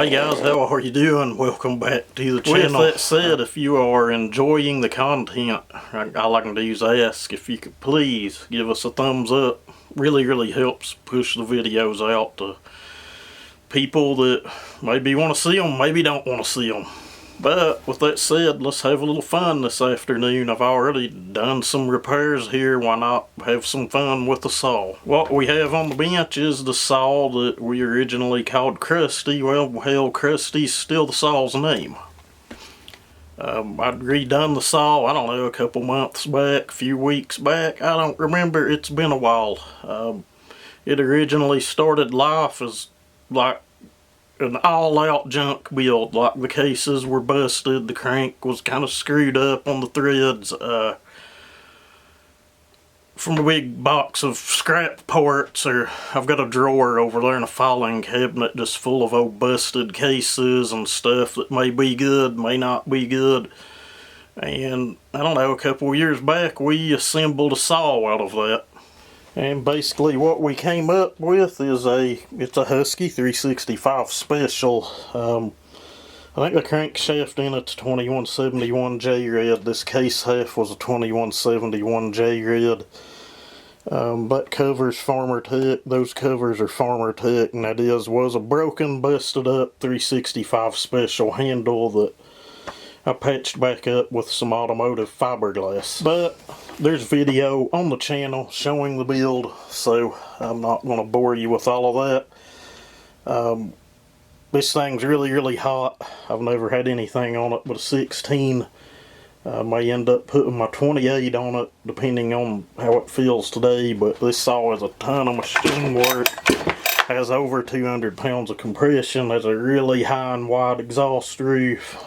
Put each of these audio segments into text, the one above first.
Hey guys, how are you doing? Welcome back to the channel. With that said, if you are enjoying the content, all I can do is ask if you could please give us a thumbs up. Really helps push the videos out to people that maybe want to see them, maybe don't want to see them. But with that said, let's have a little fun this afternoon. I've already done some repairs here. Why not have some fun with the saw? What we have on the bench is the saw that we originally called Krusty. Well, hell, Krusty's still the saw's name. I'd redone the saw, I don't know, a couple months back, a few weeks back. I don't remember. It's been a while. It originally started life as like an all-out junk build. Like the cases were busted, the crank was kind of screwed up on the threads from a big box of scrap parts. Or I've got a drawer over there in a filing cabinet just full of old busted cases and stuff that may be good, may not be good. And I don't know, a couple of years back we assembled a saw out of that. And basically what we came up with is it's a Husky 365 Special. I think the crankshaft in it's 2171 J-Red. This case half was a 2171 J-Red. That cover's Farmer Tech. Those covers are Farmer Tech, and that was a broken, busted up 365 Special handle that I patched back up with some automotive fiberglass. But there's video on the channel showing the build, so I'm not going to bore you with all of that. This thing's really hot. I've never had anything on it but a 16. May end up putting my 28 on it depending on how it feels today, but this saw is a ton of machine work. Has over 200 pounds of compression. Has a really high and wide exhaust roof.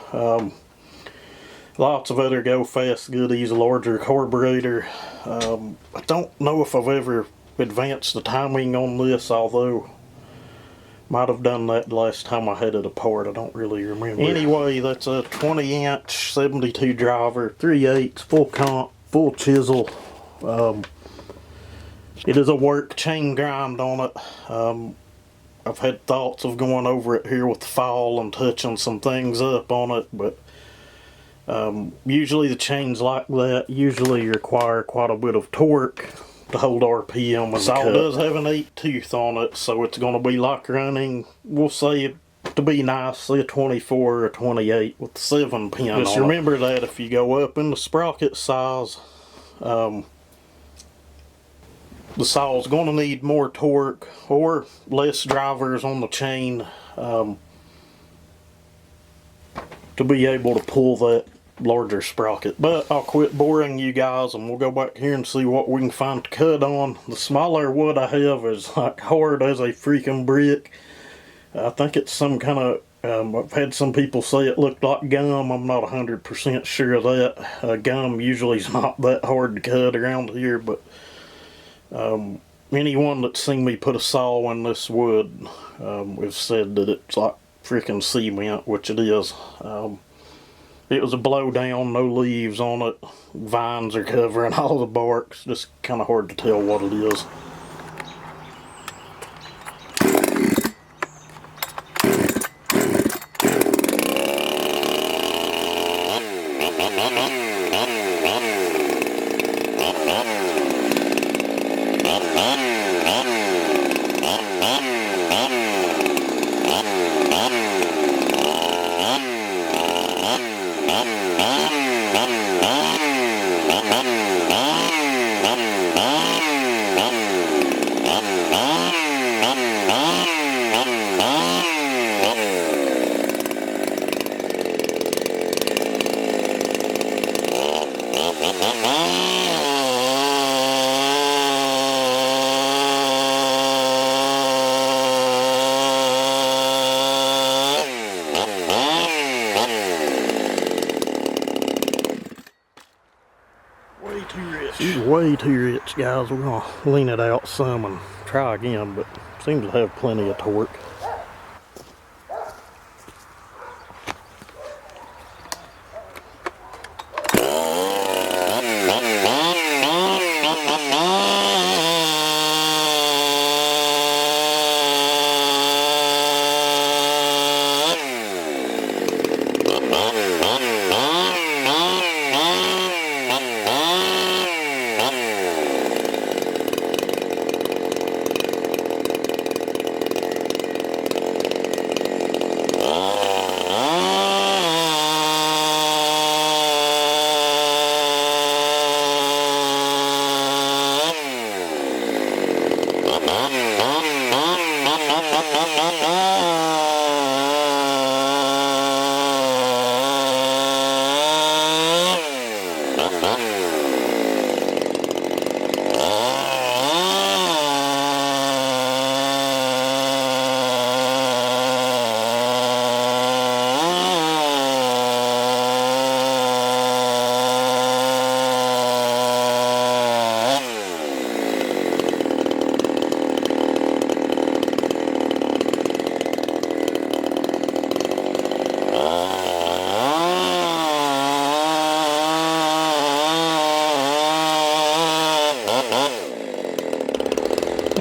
Lots of other go fast goodies, a larger carburetor. I don't know if I've ever advanced the timing on this, although might have done that last time I had it apart. I don't really remember. Anyway, that's a 20-inch 72 driver, 3/8 full comp, full chisel. It is a work chain grind on it. I've had thoughts of going over it here with the file and touching some things up on it, but usually the chains like that usually require quite a bit of torque to hold RPM. The saw does have an 8 tooth on it, so it's going to be like running, we'll say, to be nice, say a 24 or a 28 with the 7 pin on it. Just remember that if you go up in the sprocket size, the saw's going to need more torque or less drivers on the chain to be able to pull that larger sprocket. But I'll quit boring you guys and we'll go back here and see what we can find to cut on. The smaller wood I have is like hard as a freaking brick. I think it's some kind of I've had some people say it looked like gum. I'm not 100% sure of that. Gum usually is not that hard to cut around here, but anyone that's seen me put a saw in this wood has said that it's like freaking cement, which it is. It was a blow down, no leaves on it. Vines are covering all the barks. Just kind of hard to tell what it is. Way too rich, guys. We're gonna lean it out some and try again, but seems to have plenty of torque.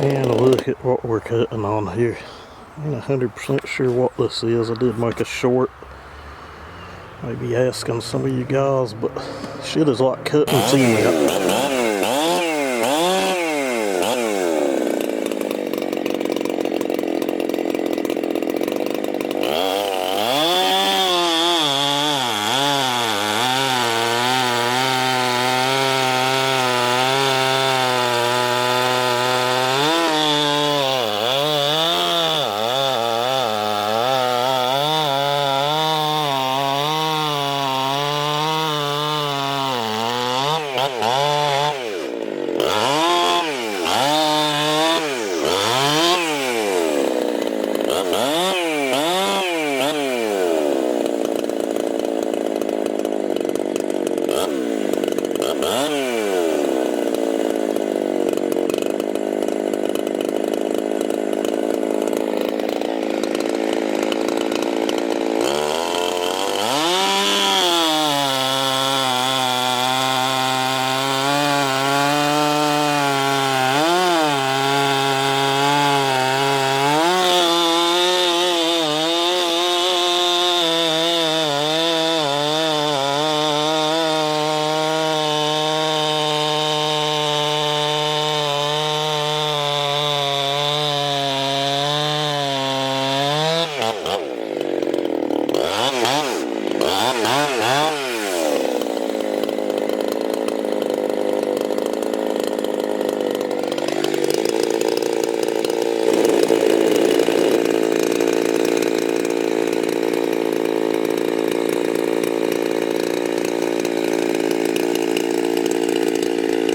And look at what we're cutting on here. I ain't 100% sure what this is. I did make a short, maybe asking some of you guys, but shit is like cutting cement.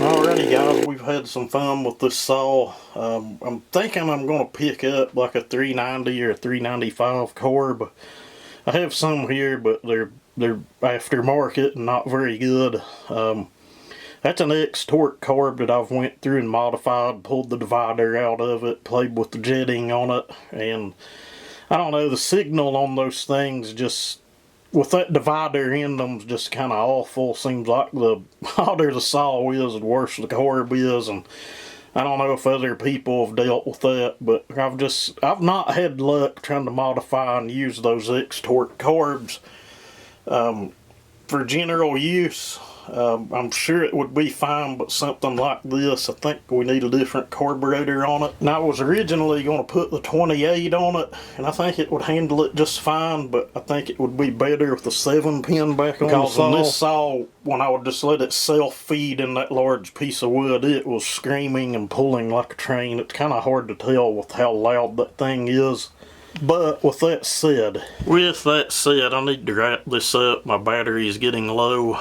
Alrighty guys, we've had some fun with this saw. I'm thinking I'm going to pick up like a 390 or a 395 Korb. I have some here, but they're aftermarket and not very good. That's an X-Torque Korb that I've went through and modified, pulled the divider out of it, played with the jetting on it, and I don't know, the signal on those things just, with that divider in them, just kind of awful. Seems like the hotter the saw is, the worse the Korb is, and I don't know if other people have dealt with that, but I've not had luck trying to modify and use those X-Torque Korbs for general use. I'm sure it would be fine, but something like this, I think we need a different carburetor on it. And I was originally going to put the 28 on it, and I think it would handle it just fine, but I think it would be better with the 7-pin back on the saw. Because this saw, when I would just let it self-feed in that large piece of wood, it was screaming and pulling like a train. It's kind of hard to tell with how loud that thing is. But with that said, I need to wrap this up. My battery is getting low.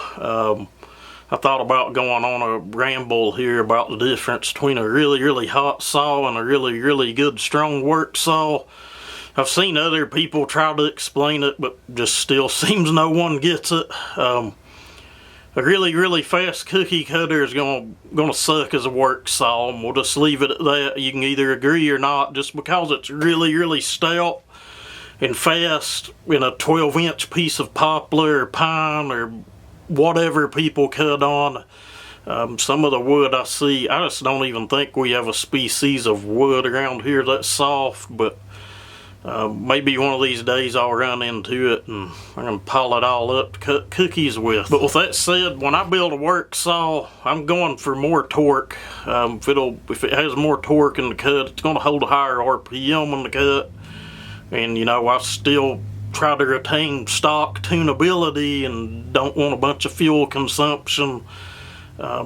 I thought about going on a ramble here about the difference between a really, really hot saw and a really, really good strong work saw. I've seen other people try to explain it, but just still seems no one gets it. A really, really fast cookie cutter is gonna suck as a work saw, and we'll just leave it at that. You can either agree or not. Just because it's really, really stout and fast in a 12-inch piece of poplar or pine or whatever people cut on. Some of the wood I see, I just don't even think we have a species of wood around here that's soft, but maybe one of these days I'll run into it and I'm going to pile it all up to cut cookies with. But with that said, when I build a work saw, I'm going for more torque. If it has more torque in the cut, it's going to hold a higher RPM in the cut. And you know, I still try to retain stock tunability and don't want a bunch of fuel consumption. A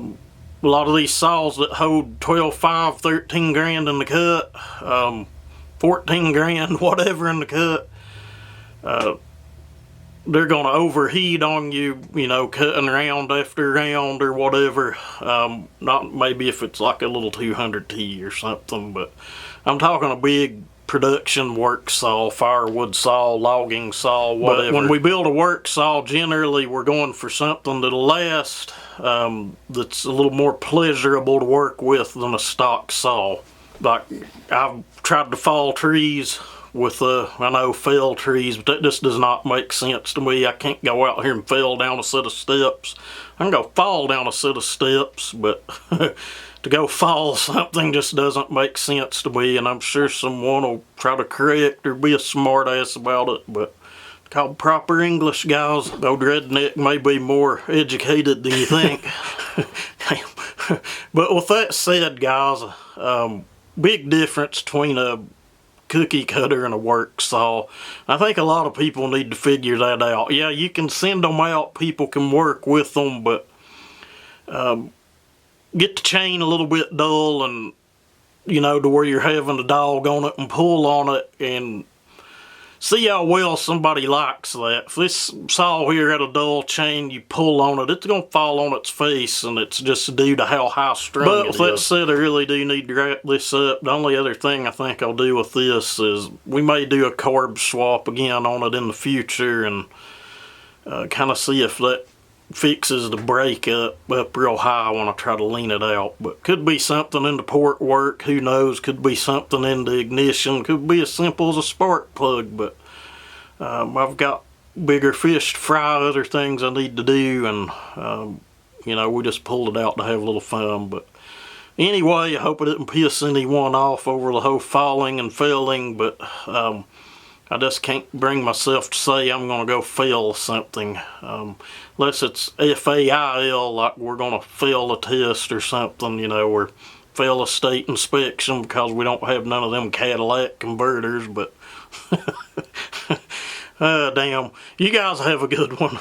lot of these saws that hold 12.5, 13 grand in the cut, 14 grand, whatever in the cut, they're going to overheat on you, you know, cutting round after round or whatever. Not maybe if it's like a little 200T or something, but I'm talking a big production work saw, firewood saw, logging saw, whatever. But when we build a work saw, generally we're going for something that'll last, that's a little more pleasurable to work with than a stock saw. Like, I've tried to fall trees with, I know, fell trees, but that just does not make sense to me. I can't go out here and fell down a set of steps. I can go fall down a set of steps, but to go fall something just doesn't make sense to me, and I'm sure someone will try to correct or be a smart ass about it, but it's called proper English, guys. Old redneck may be more educated than you think. But with that said, guys, big difference between a cookie cutter and a work saw. I think a lot of people need to figure that out. Yeah, you can send them out, people can work with them, but get the chain a little bit dull, and you know, to where you're having to dog on it and pull on it, and see how well somebody likes that. If this saw here had a dull chain, you pull on it, it's gonna fall on its face, and it's just due to how high strung it is. But with that said, I really do need to wrap this up. The only other thing I think I'll do with this is we may do a carb swap again on it in the future, and kind of see if that fixes the brake up real high when I try to lean it out. But could be something in the port work, who knows, could be something in the ignition, could be as simple as a spark plug, but I've got bigger fish to fry, other things I need to do, and you know, we just pulled it out to have a little fun. But anyway, I hope I didn't piss anyone off over the whole falling and failing, but I just can't bring myself to say I'm going to go fail something. Unless it's FAIL, like we're going to fail a test or something, you know, or fail a state inspection because we don't have none of them Cadillac converters, but damn. You guys have a good one.